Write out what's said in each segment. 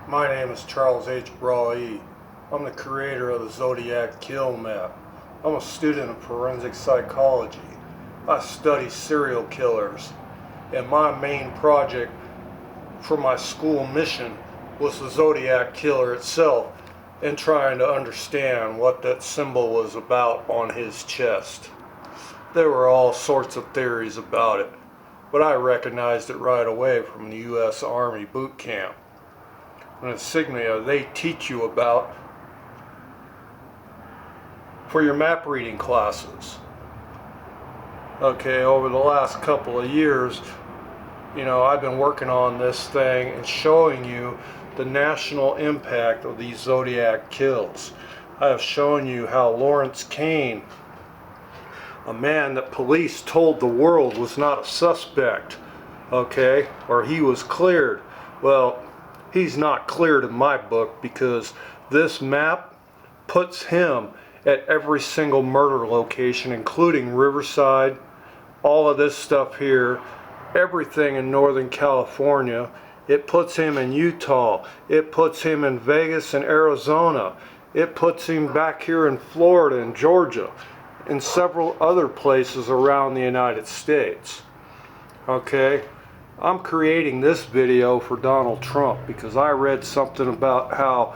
My name is Charles Braie. I'm the creator of the Zodiac Kill Map. I'm a student of forensic psychology. I study serial killers, and my main project for my school mission was the Zodiac Killer itself and trying to understand what that symbol was about on his chest. There were all sorts of theories about it, but I recognized it right away from the U.S. Army boot camp. And insignia they teach you about for your map reading classes. Okay, over the last couple of years, I've been working on this thing and showing you the national impact of these Zodiac kills. I have shown you how Lawrence Kane, a man that police told the world was not a suspect, okay, or he was cleared. Well, he's not cleared in my book because this map puts him at every single murder location, including Riverside, all of this stuff here, everything in Northern California. It puts him in Utah. It puts him in Vegas and Arizona. It puts him back here in Florida and Georgia and several other places around the United States. Okay? I'm creating this video for Donald Trump because I read something about how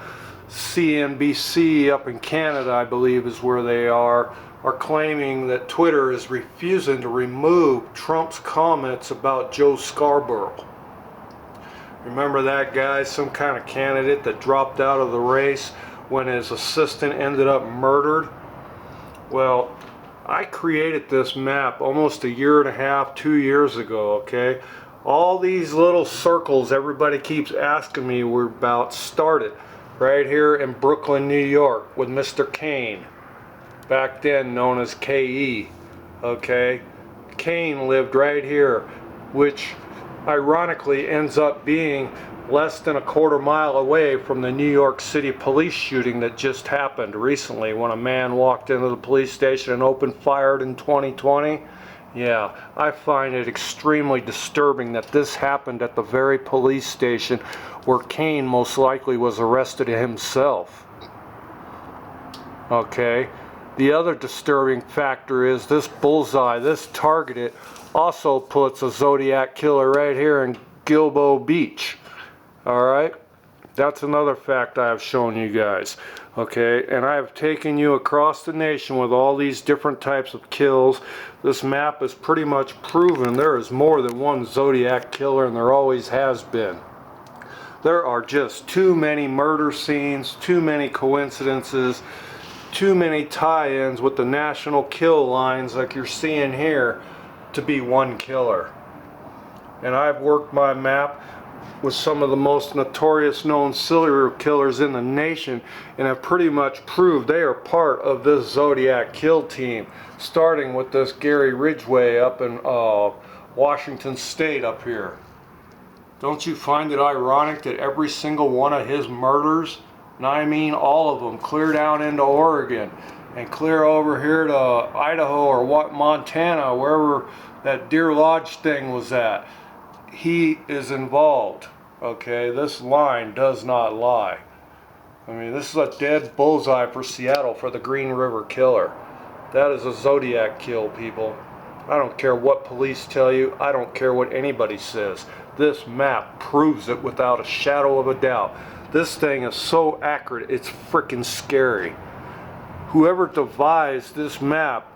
CNBC up in Canada, I believe is where they are claiming that Twitter is refusing to remove Trump's comments about Joe Scarboro. Remember that guy, some kind of candidate that dropped out of the race when his assistant ended up murdered? Well, I created this map almost a year and a half, 2 years ago, okay? All these little circles everybody keeps asking me were about started right here in Brooklyn, New York with Mr. Kane, back then known as K.E., okay? Kane lived right here, which ironically ends up being less than a quarter mile away from the New York City police shooting that just happened recently when a man walked into the police station and opened fire in 2020. Yeah, I find it extremely disturbing that this happened at the very police station where Kane most likely was arrested himself. Okay, the other disturbing factor is this bullseye, this targeted, also puts a Zodiac killer right here in Gilboa Beach. Alright, that's another fact I have shown you guys. Okay, and I have taken you across the nation with all these different types of kills. This map is pretty much proven there is more than one Zodiac killer, and there always has been. There are just too many murder scenes, too many coincidences, too many tie-ins with the national kill lines like you're seeing here to be one killer. And I've worked my map with some of the most notorious known serial killers in the nation and have pretty much proved they are part of this Zodiac kill team, starting with this Gary Ridgway up in Washington State up here. Don't you find it ironic that every single one of his murders, and I mean all of them, clear down into Oregon and clear over here to Idaho or Montana, wherever that Deer Lodge thing was at, he is involved. Okay, this line does not lie. I mean, this is a dead bullseye for Seattle for the Green River Killer. That is a Zodiac kill, people. I don't care what police tell you. I don't care what anybody says. This map proves it without a shadow of a doubt. This thing is so accurate, it's freaking scary. Whoever devised this map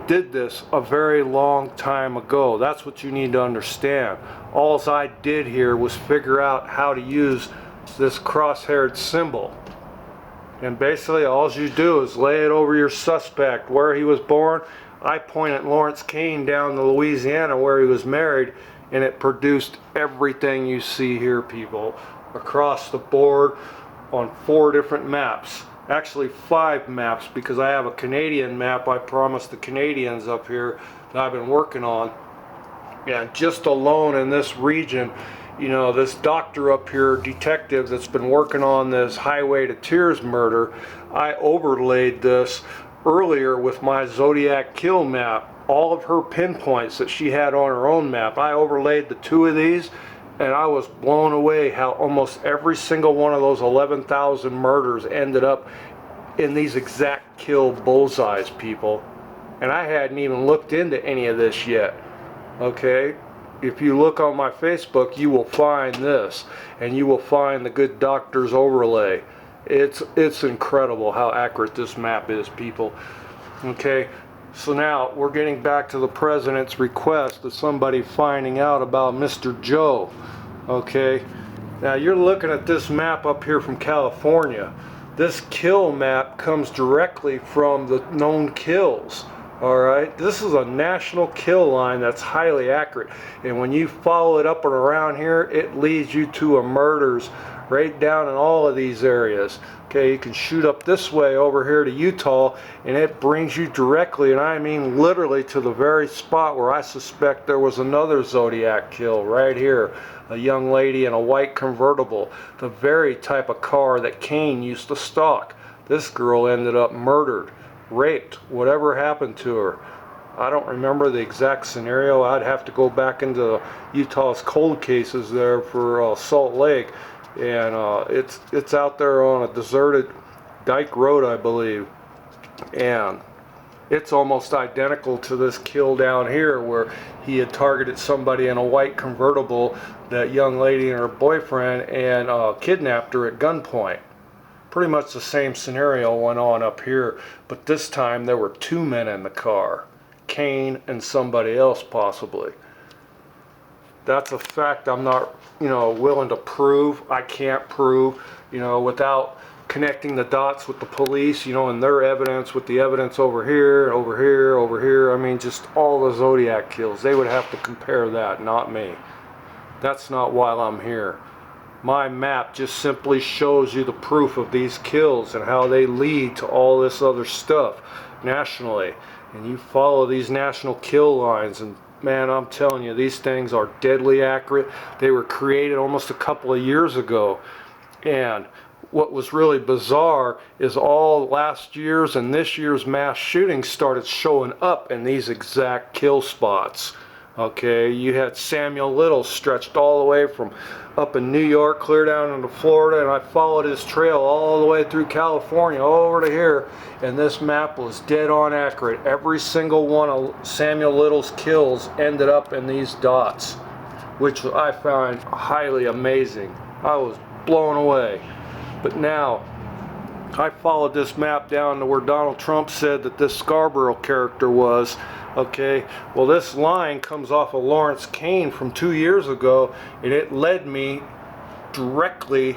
did this a very long time ago. That's what you need to understand. All I did here was figure out how to use this cross-haired symbol. And basically all you do is lay it over your suspect where he was born. I point at Lawrence Kane down to Louisiana where he was married, and it produced everything you see here, people, across the board on 4 different maps. Actually 5 maps, because I have a Canadian map I promised the Canadians up here that I've been working on. Yeah, just alone in this region, this doctor up here, detective that's been working on this Highway to Tears murder, I overlaid this earlier with my Zodiac kill map. All of her pinpoints that she had on her own map, I overlaid the 2 of these, And I was blown away how almost every single one of those 11,000 murders ended up in these exact kill bullseyes, people. And I hadn't even looked into any of this yet. Okay? If you look on my Facebook, you will find this, and you will find the Good Doctor's overlay. It's incredible how accurate this map is, people. Okay? So now we're getting back to the president's request of somebody finding out about Mr. Joe. Okay, now you're looking at this map up here from California. This kill map comes directly from the known kills. Alright, this is a national kill line that's highly accurate, and when you follow it up and around here, it leads you to a murders right down in all of these areas. Okay, you can shoot up this way over here to Utah, and it brings you directly, and I mean literally, to the very spot where I suspect there was another Zodiac kill right here. A young lady in a white convertible, the very type of car that Cain used to stalk. This girl ended up murdered, raped, whatever happened to her. I don't remember the exact scenario. I'd have to go back into Utah's cold cases there for Salt Lake, and it's out there on a deserted dike road, I believe, and it's almost identical to this kill down here where he had targeted somebody in a white convertible, that young lady and her boyfriend, and kidnapped her at gunpoint. Pretty much the same scenario went on up here, but this time there were two men in the car, Cain and somebody else possibly. That's a fact I'm not, willing to prove. I can't prove, without connecting the dots with the police, and their evidence with the evidence over here, over here, over here. I mean, just all the Zodiac kills. They would have to compare that, not me. That's not why I'm here. My map just simply shows you the proof of these kills and how they lead to all this other stuff nationally. And you follow these national kill lines, and man, I'm telling you, these things are deadly accurate. They were created almost a couple of years ago. And what was really bizarre is all last year's and this year's mass shootings started showing up in these exact kill spots. Okay, you had Samuel Little stretched all the way from up in New York, clear down into Florida, and I followed his trail all the way through California, over to here, and this map was dead on accurate. Every single one of Samuel Little's kills ended up in these dots, which I find highly amazing. I was blown away. But now, I followed this map down to where Donald Trump said that this Scarboro character was. Okay, well, this line comes off of Lawrence Kane from 2 years ago, and it led me directly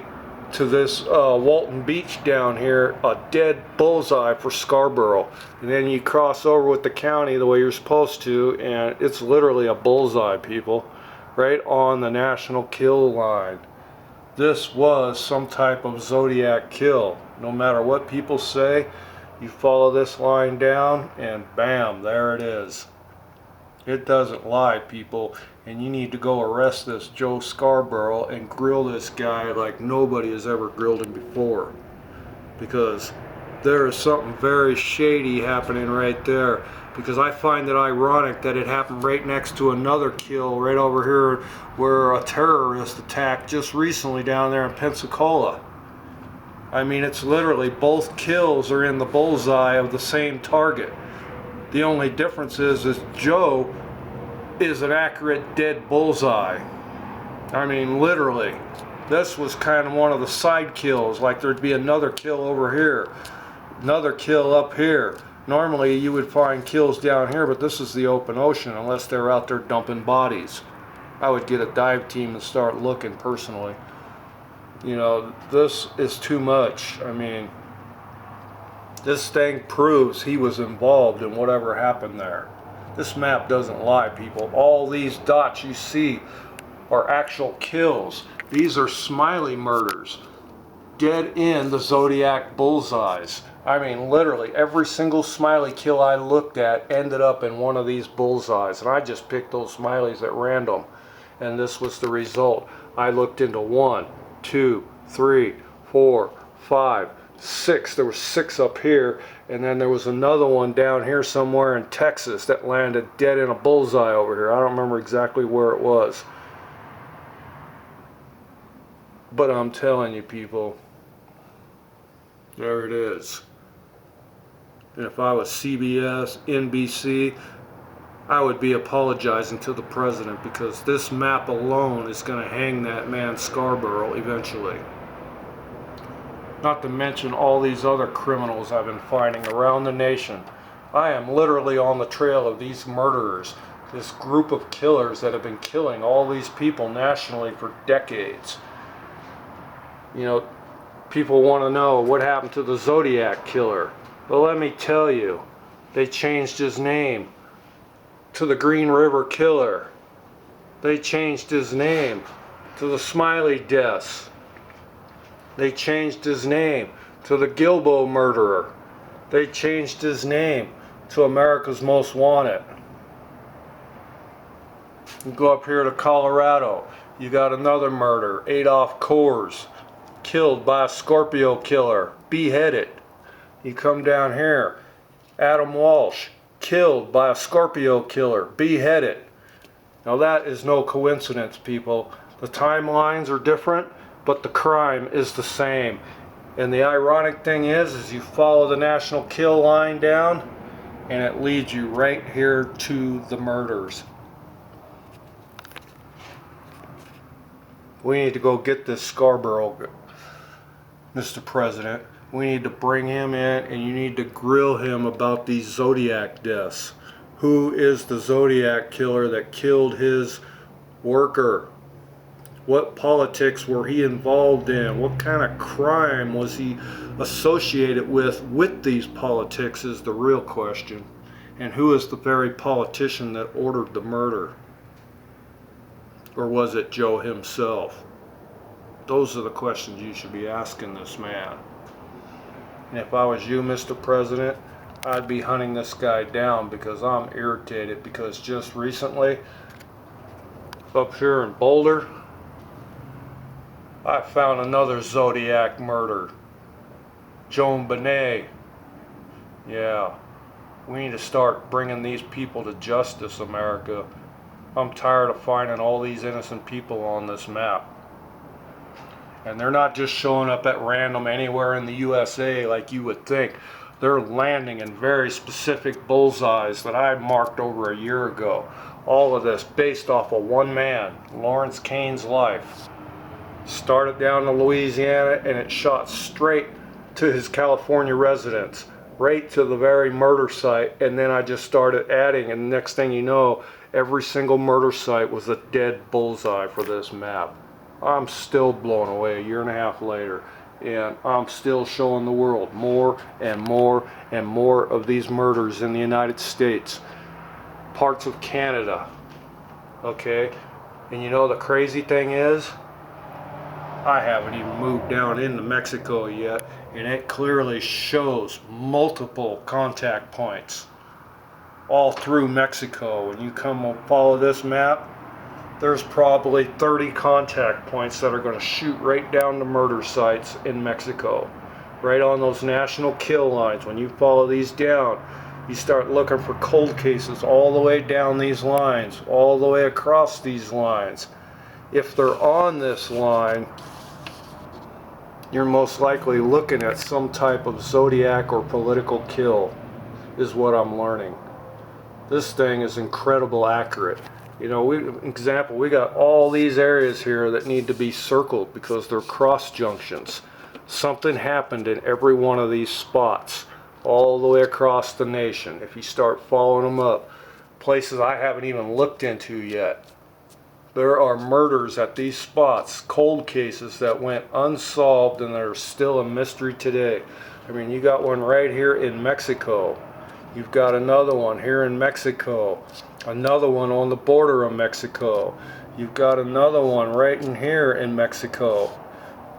to this Walton Beach down here, a dead bullseye for Scarboro. And then you cross over with the county the way you're supposed to, and it's literally a bullseye, people, right on the national kill line. This was some type of Zodiac kill. No matter what people say, you follow this line down and bam, there it is. It doesn't lie, people, and you need to go arrest this Joe Scarboro and grill this guy like nobody has ever grilled him before, because there is something very shady happening right there. Because I find it ironic that it happened right next to another kill right over here where a terrorist attacked just recently down there in Pensacola. I mean, it's literally both kills are in the bullseye of the same target. The only difference is Joe is an accurate dead bullseye. I mean, literally. This was kind of one of the side kills, like there'd be another kill over here, another kill up here. Normally you would find kills down here, but this is the open ocean unless they're out there dumping bodies. I would get a dive team and start looking personally. This is too much. I mean, this thing proves he was involved in whatever happened there. This map doesn't lie, people. All these dots you see are actual kills. These are smiley murders, dead in the Zodiac bullseyes. I mean, literally every single smiley kill I looked at ended up in one of these bullseyes, and I just picked those smileys at random, and this was the result. I looked into 1, 2, 3, 4, 5, 6. There were 6 up here, and then there was another one down here somewhere in Texas that landed dead in a bullseye over here. I don't remember exactly where it was. But I'm telling you people, there it is. And if I was CBS, NBC, I would be apologizing to the president, because this map alone is going to hang that man Scarborough eventually. Not to mention all these other criminals I've been finding around the nation. I am literally on the trail of these murderers, this group of killers that have been killing all these people nationally for decades. You know, people want to know what happened to the Zodiac killer. Well, let me tell you, they changed his name to the Green River Killer. They changed his name to the Smiley Deaths. They changed his name to the Gilbo Murderer. They changed his name to America's Most Wanted. You go up here to Colorado, you got another murder, Adolph Kors, killed by a Scorpio killer, beheaded. You come down here, Adam Walsh, killed by a Scorpio killer, beheaded. Now that is no coincidence, people. The timelines are different, but the crime is the same. And the ironic thing is you follow the national kill line down, and it leads you right here to the murders. We need to go get this Scarborough, Mr. President. We need to bring him in, and you need to grill him about these Zodiac deaths. Who is the Zodiac killer that killed his worker? What politics were he involved in? What kind of crime was he associated with these politics is the real question. And who is the very politician that ordered the murder? Or was it Joe himself? Those are the questions you should be asking this man. And if I was you, Mr. President, I'd be hunting this guy down, because I'm irritated, because just recently, up here in Boulder, I found another Zodiac murder. Joan Benet. Yeah, we need to start bringing these people to justice, America. I'm tired of finding all these innocent people on this map. And they're not just showing up at random anywhere in the USA like you would think. They're landing in very specific bullseyes that I marked over a year ago. All of this based off of one man, Lawrence Kane's life. Started down in Louisiana, and it shot straight to his California residence, right to the very murder site. And then I just started adding, and the next thing you know, every single murder site was a dead bullseye for this map. I'm still blown away a year and a half later, and I'm still showing the world more and more and more of these murders in the United States, parts of Canada, okay? And you know the crazy thing is, I haven't even moved down into Mexico yet, and it clearly shows multiple contact points all through Mexico. When you come and follow this map, there's probably 30 contact points that are going to shoot right down to murder sites in Mexico, right on those national kill lines. When you follow these down, you start looking for cold cases all the way down these lines, all the way across these lines. If they're on this line, you're most likely looking at some type of Zodiac or political kill, is what I'm learning. This thing is incredibly accurate. You know, we got all these areas here that need to be circled because they're cross junctions. Something happened in every one of these spots all the way across the nation. If you start following them up, places I haven't even looked into yet. There are murders at these spots, cold cases that went unsolved and they're still a mystery today. I mean, you got one right here in Mexico. You've got another one here in Mexico. Another one on the border of Mexico. You've got another one right in here in Mexico.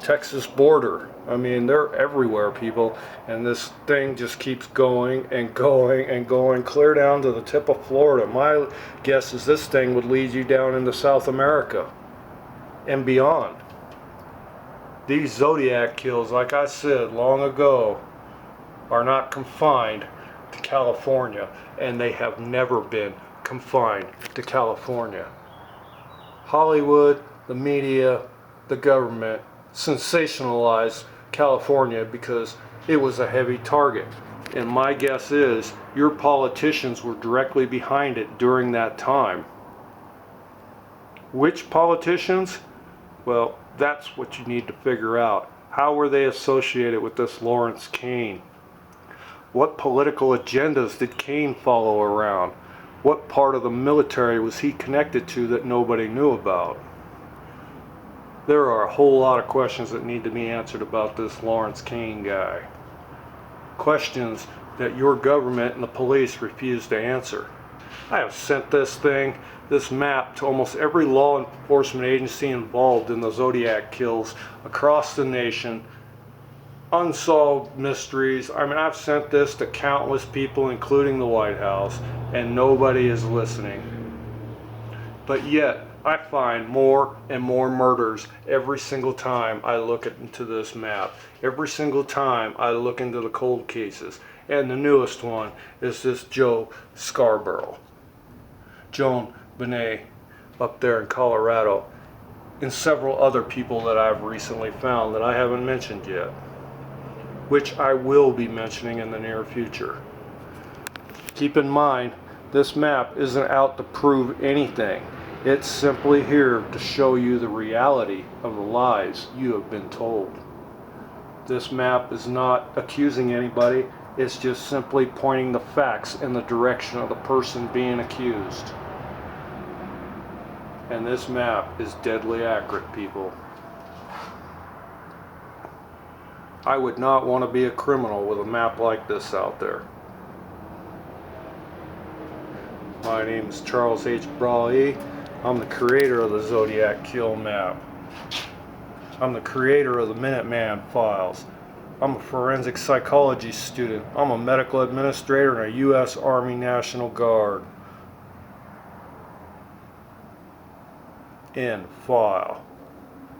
Texas border. I mean, they're everywhere, people. And this thing just keeps going and going and going clear down to the tip of Florida. My guess is this thing would lead you down into South America and beyond. These Zodiac kills, like I said long ago, are not confined to California, and they have never been confined to California. Hollywood, the media, the government sensationalize California because it was a heavy target. And my guess is your politicians were directly behind it during that time. Which politicians? Well, that's what you need to figure out. How were they associated with this Lawrence Kane? What political agendas did Kane follow around? What part of the military was he connected to that nobody knew about? There are a whole lot of questions that need to be answered about this Lawrence Kane guy. Questions that your government and the police refuse to answer. I have sent this map, to almost every law enforcement agency involved in the Zodiac kills across the nation. Unsolved mysteries. I mean, I've sent this to countless people, including the White House, and nobody is listening. But yet, I find more and more murders every single time I look into this map. Every single time I look into the cold cases. And the newest one is this Joe Scarboro. Joan Benet up there in Colorado. And several other people that I've recently found that I haven't mentioned yet, which I will be mentioning in the near future. Keep in mind, this map isn't out to prove anything. It's simply here to show you the reality of the lies you have been told. This map is not accusing anybody, it's just simply pointing the facts in the direction of the person being accused. And this map is deadly accurate, people. I would not want to be a criminal with a map like this out there. My name is Charles H. Braie. I'm the creator of the Zodiac Kill map. I'm the creator of the MINUTEMAN files. I'm a forensic psychology student. I'm a medical administrator in a U.S. Army National Guard. End file.